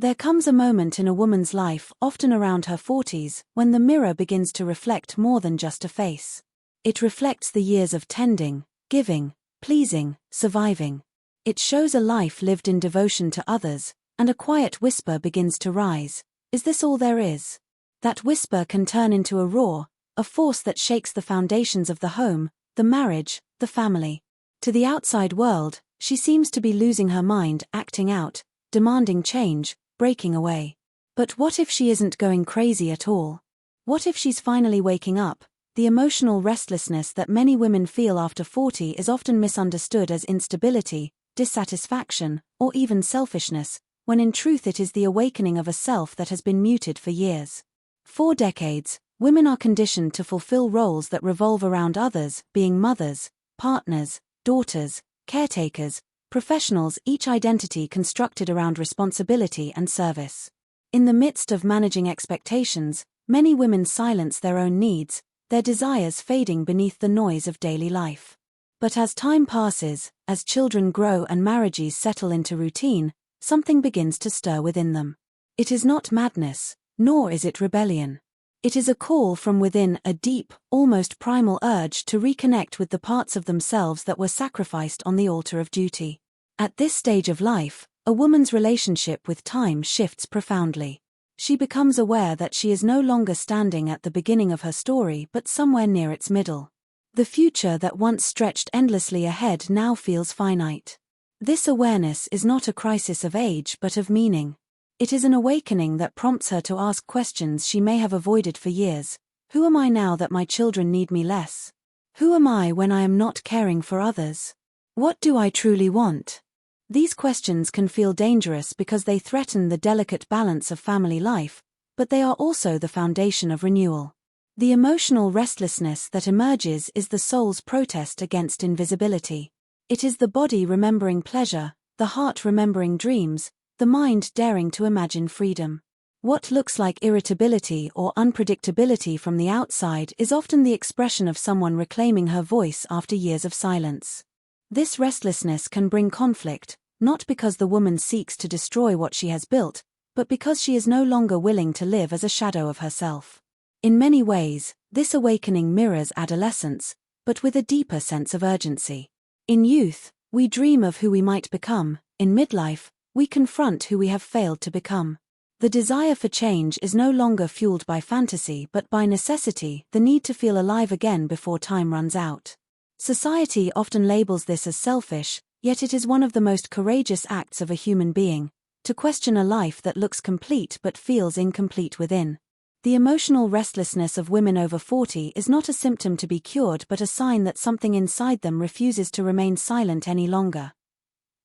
There comes a moment in a woman's life, often around her 40s, when the mirror begins to reflect more than just a face. It reflects the years of tending, giving, pleasing, surviving. It shows a life lived in devotion to others, and a quiet whisper begins to rise. Is this all there is? That whisper can turn into a roar, a force that shakes the foundations of the home, the marriage, the family. To the outside world, she seems to be losing her mind, acting out, demanding change, breaking away. But what if she isn't going crazy at all? What if she's finally waking up? The emotional restlessness that many women feel after 40 is often misunderstood as instability, dissatisfaction, or even selfishness, when in truth it is the awakening of a self that has been muted for years. For decades, women are conditioned to fulfill roles that revolve around others, being mothers, partners, daughters, caretakers, professionals, each identity constructed around responsibility and service. In the midst of managing expectations, many women silence their own needs, their desires fading beneath the noise of daily life. But as time passes, as children grow and marriages settle into routine, something begins to stir within them. It is not madness, nor is it rebellion. It is a call from within, a deep, almost primal urge to reconnect with the parts of themselves that were sacrificed on the altar of duty. At this stage of life, a woman's relationship with time shifts profoundly. She becomes aware that she is no longer standing at the beginning of her story but somewhere near its middle. The future that once stretched endlessly ahead now feels finite. This awareness is not a crisis of age but of meaning. It is an awakening that prompts her to ask questions she may have avoided for years. Who am I now that my children need me less? Who am I when I am not caring for others? What do I truly want? These questions can feel dangerous because they threaten the delicate balance of family life, but they are also the foundation of renewal. The emotional restlessness that emerges is the soul's protest against invisibility. It is the body remembering pleasure, the heart remembering dreams, the mind daring to imagine freedom. What looks like irritability or unpredictability from the outside is often the expression of someone reclaiming her voice after years of silence. This restlessness can bring conflict, not because the woman seeks to destroy what she has built, but because she is no longer willing to live as a shadow of herself. In many ways, this awakening mirrors adolescence, but with a deeper sense of urgency. In youth, we dream of who we might become. In midlife, we confront who we have failed to become. The desire for change is no longer fueled by fantasy but by necessity, the need to feel alive again before time runs out. Society often labels this as selfish, yet it is one of the most courageous acts of a human being, to question a life that looks complete but feels incomplete within. The emotional restlessness of women over 40 is not a symptom to be cured but a sign that something inside them refuses to remain silent any longer.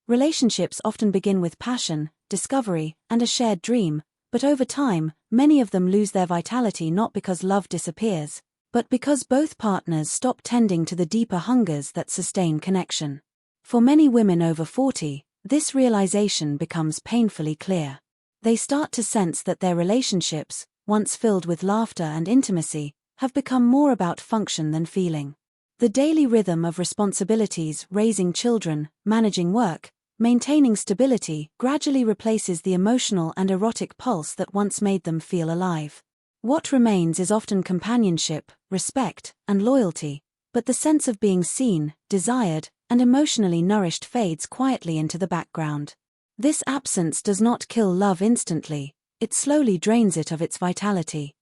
Relationships often begin with passion, discovery, and a shared dream, but over time, many of them lose their vitality not because love disappears, but because both partners stop tending to the deeper hungers that sustain connection. For many women over 40, this realization becomes painfully clear. They start to sense that their relationships, once filled with laughter and intimacy, have become more about function than feeling. The daily rhythm of responsibilities, raising children, managing work, maintaining stability, gradually replaces the emotional and erotic pulse that once made them feel alive. What remains is often companionship, respect, and loyalty, but the sense of being seen, desired, and emotionally nourished fades quietly into the background. This absence does not kill love instantly, it slowly drains it of its vitality.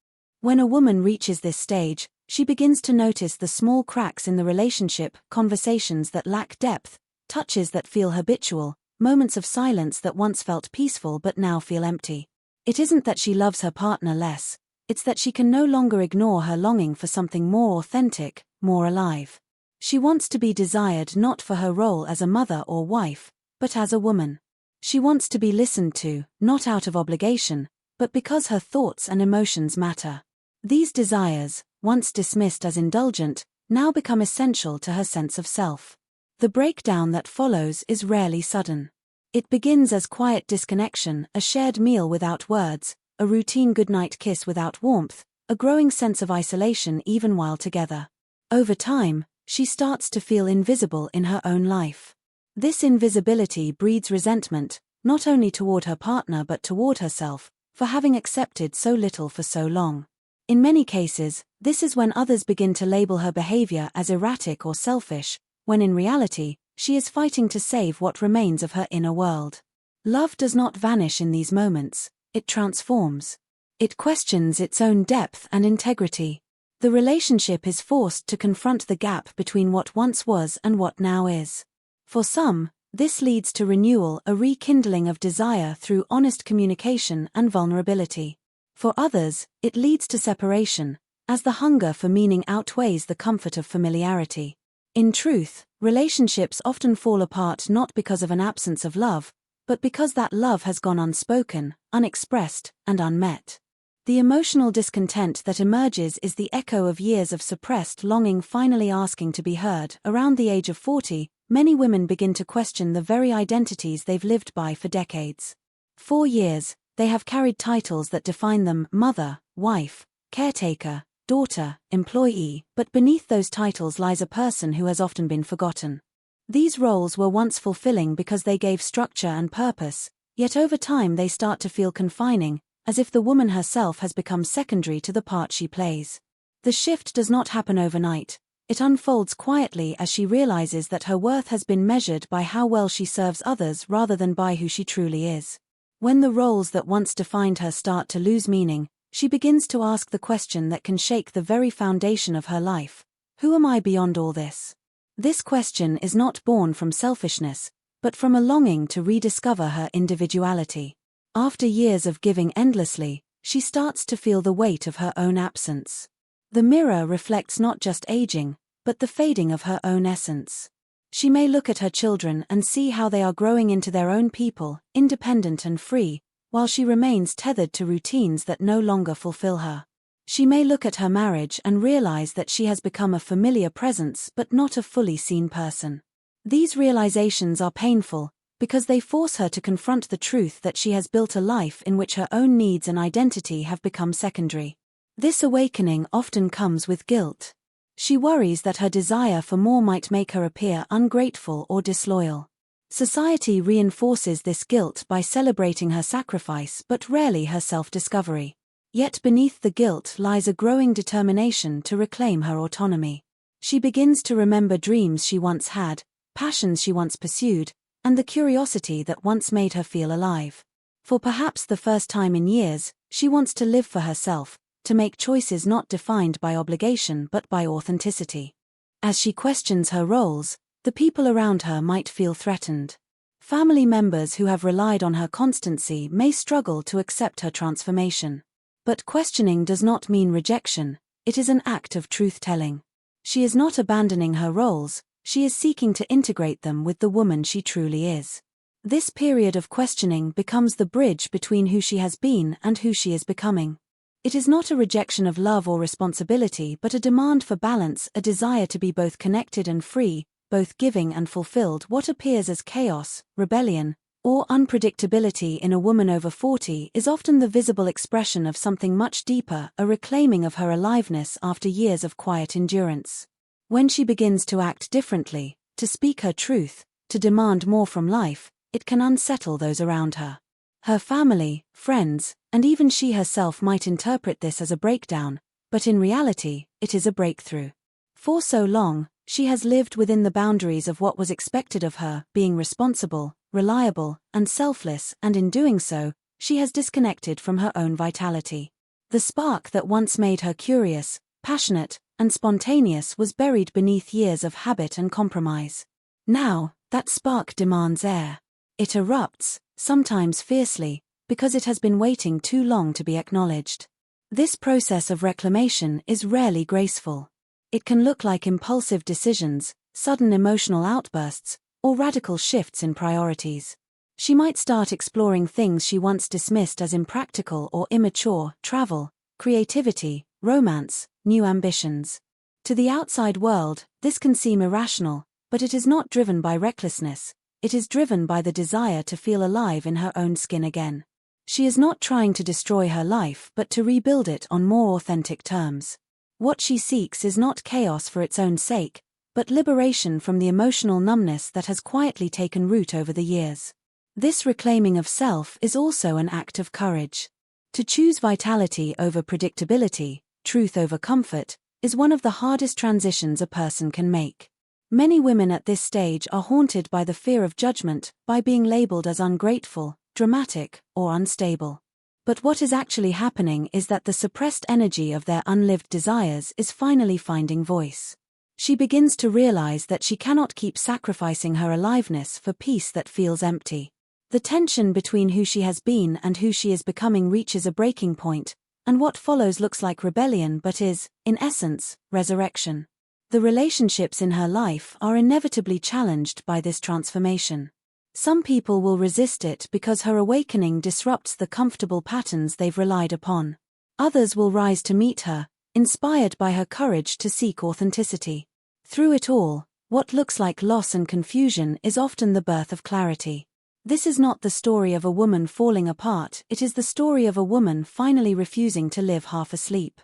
When a woman reaches this stage, she begins to notice the small cracks in the relationship, conversations that lack depth, touches that feel habitual, moments of silence that once felt peaceful but now feel empty. It isn't that she loves her partner less, it's that she can no longer ignore her longing for something more authentic, more alive. She wants to be desired not for her role as a mother or wife, but as a woman. She wants to be listened to, not out of obligation, but because her thoughts and emotions matter. These desires, once dismissed as indulgent, now become essential to her sense of self. The breakdown that follows is rarely sudden. It begins as quiet disconnection, a shared meal without words, a routine goodnight kiss without warmth, a growing sense of isolation even while together. Over time, she starts to feel invisible in her own life. This invisibility breeds resentment, not only toward her partner but toward herself, for having accepted so little for so long. In many cases, this is when others begin to label her behavior as erratic or selfish, when in reality, she is fighting to save what remains of her inner world. Love does not vanish in these moments, it transforms. It questions its own depth and integrity. The relationship is forced to confront the gap between what once was and what now is. For some, this leads to renewal, a rekindling of desire through honest communication and vulnerability. For others, it leads to separation, as the hunger for meaning outweighs the comfort of familiarity. In truth, relationships often fall apart not because of an absence of love, but because that love has gone unspoken, unexpressed, and unmet. The emotional discontent that emerges is the echo of years of suppressed longing finally asking to be heard. Around the age of 40, many women begin to question the very identities they've lived by for decades. For years, they have carried titles that define them: mother, wife, caretaker, daughter, employee, but beneath those titles lies a person who has often been forgotten. These roles were once fulfilling because they gave structure and purpose, yet over time they start to feel confining, as if the woman herself has become secondary to the part she plays. The shift does not happen overnight. It unfolds quietly as she realizes that her worth has been measured by how well she serves others rather than by who she truly is. When the roles that once defined her start to lose meaning, she begins to ask the question that can shake the very foundation of her life: who am I beyond all this? This question is not born from selfishness, but from a longing to rediscover her individuality. After years of giving endlessly, she starts to feel the weight of her own absence. The mirror reflects not just aging, but the fading of her own essence. She may look at her children and see how they are growing into their own people, independent and free, while she remains tethered to routines that no longer fulfill her. She may look at her marriage and realize that she has become a familiar presence but not a fully seen person. These realizations are painful, because they force her to confront the truth that she has built a life in which her own needs and identity have become secondary. This awakening often comes with guilt. She worries that her desire for more might make her appear ungrateful or disloyal. Society reinforces this guilt by celebrating her sacrifice but rarely her self-discovery. Yet beneath the guilt lies a growing determination to reclaim her autonomy. She begins to remember dreams she once had, passions she once pursued, and the curiosity that once made her feel alive. For perhaps the first time in years, she wants to live for herself, to make choices not defined by obligation but by authenticity. As she questions her roles, the people around her might feel threatened. Family members who have relied on her constancy may struggle to accept her transformation. But questioning does not mean rejection, it is an act of truth-telling. She is not abandoning her roles, she is seeking to integrate them with the woman she truly is. This period of questioning becomes the bridge between who she has been and who she is becoming. It is not a rejection of love or responsibility but a demand for balance, a desire to be both connected and free, both giving and fulfilled. What appears as chaos, rebellion, or unpredictability in a woman over 40 is often the visible expression of something much deeper, a reclaiming of her aliveness after years of quiet endurance. When she begins to act differently, to speak her truth, to demand more from life, it can unsettle those around her. Her family, friends, and even she herself might interpret this as a breakdown, but in reality, it is a breakthrough. For so long, she has lived within the boundaries of what was expected of her, being responsible, reliable, and selfless, and in doing so, she has disconnected from her own vitality. The spark that once made her curious, passionate, and spontaneous was buried beneath years of habit and compromise. Now, that spark demands air. It erupts, sometimes fiercely, because it has been waiting too long to be acknowledged. This process of reclamation is rarely graceful. It can look like impulsive decisions, sudden emotional outbursts, or radical shifts in priorities. She might start exploring things she once dismissed as impractical or immature: travel, creativity, romance, new ambitions. To the outside world, this can seem irrational, but it is not driven by recklessness, it is driven by the desire to feel alive in her own skin again. She is not trying to destroy her life but to rebuild it on more authentic terms. What she seeks is not chaos for its own sake, but liberation from the emotional numbness that has quietly taken root over the years. This reclaiming of self is also an act of courage. To choose vitality over predictability, truth over comfort, is one of the hardest transitions a person can make. Many women at this stage are haunted by the fear of judgment, by being labeled as ungrateful, dramatic, or unstable. But what is actually happening is that the suppressed energy of their unlived desires is finally finding voice. She begins to realize that she cannot keep sacrificing her aliveness for peace that feels empty. The tension between who she has been and who she is becoming reaches a breaking point, and what follows looks like rebellion but is, in essence, resurrection. The relationships in her life are inevitably challenged by this transformation. Some people will resist it because her awakening disrupts the comfortable patterns they've relied upon. Others will rise to meet her, inspired by her courage to seek authenticity. Through it all, what looks like loss and confusion is often the birth of clarity. This is not the story of a woman falling apart, it is the story of a woman finally refusing to live half asleep.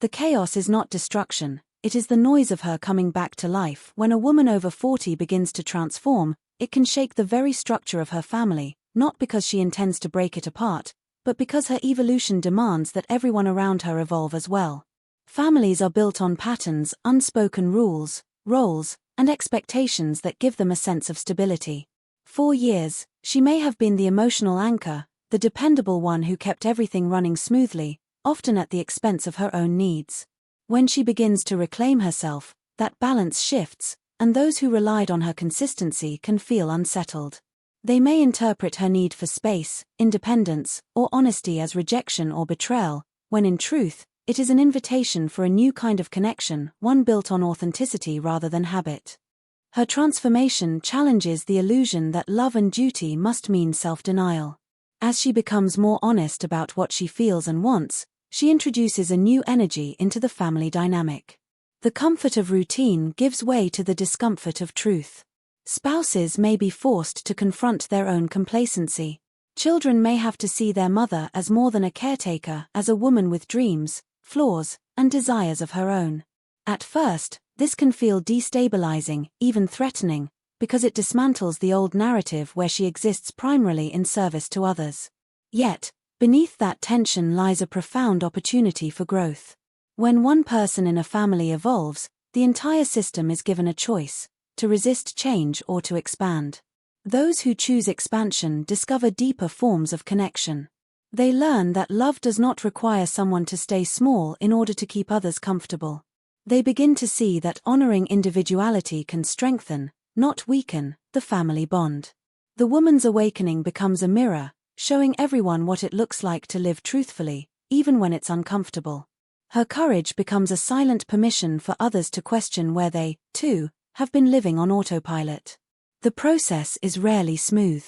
The chaos is not destruction, it is the noise of her coming back to life. When a woman over 40 begins to transform, it can shake the very structure of her family, not because she intends to break it apart, but because her evolution demands that everyone around her evolve as well. Families are built on patterns, unspoken rules, roles, and expectations that give them a sense of stability. For years, she may have been the emotional anchor, the dependable one who kept everything running smoothly, often at the expense of her own needs. When she begins to reclaim herself, that balance shifts, and those who relied on her consistency can feel unsettled. They may interpret her need for space, independence, or honesty as rejection or betrayal, when in truth, it is an invitation for a new kind of connection, one built on authenticity rather than habit. Her transformation challenges the illusion that love and duty must mean self-denial. As she becomes more honest about what she feels and wants, she introduces a new energy into the family dynamic. The comfort of routine gives way to the discomfort of truth. Spouses may be forced to confront their own complacency. Children may have to see their mother as more than a caretaker, as a woman with dreams, flaws, and desires of her own. At first, this can feel destabilizing, even threatening, because it dismantles the old narrative where she exists primarily in service to others. Yet, beneath that tension lies a profound opportunity for growth. When one person in a family evolves, the entire system is given a choice: to resist change or to expand. Those who choose expansion discover deeper forms of connection. They learn that love does not require someone to stay small in order to keep others comfortable. They begin to see that honoring individuality can strengthen, not weaken, the family bond. The woman's awakening becomes a mirror, showing everyone what it looks like to live truthfully, even when it's uncomfortable. Her courage becomes a silent permission for others to question where they, too, have been living on autopilot. The process is rarely smooth.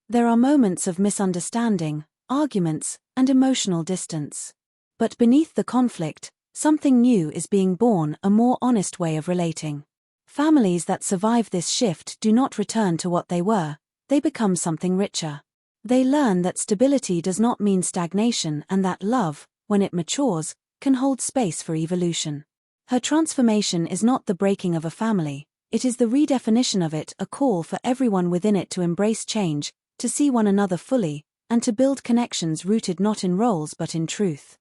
There are moments of misunderstanding, arguments, and emotional distance. But beneath the conflict, something new is being born, a more honest way of relating. Families that survive this shift do not return to what they were, they become something richer. They learn that stability does not mean stagnation and that love, when it matures, can hold space for evolution. Her transformation is not the breaking of a family, it is the redefinition of it, a call for everyone within it to embrace change, to see one another fully, and to build connections rooted not in roles but in truth.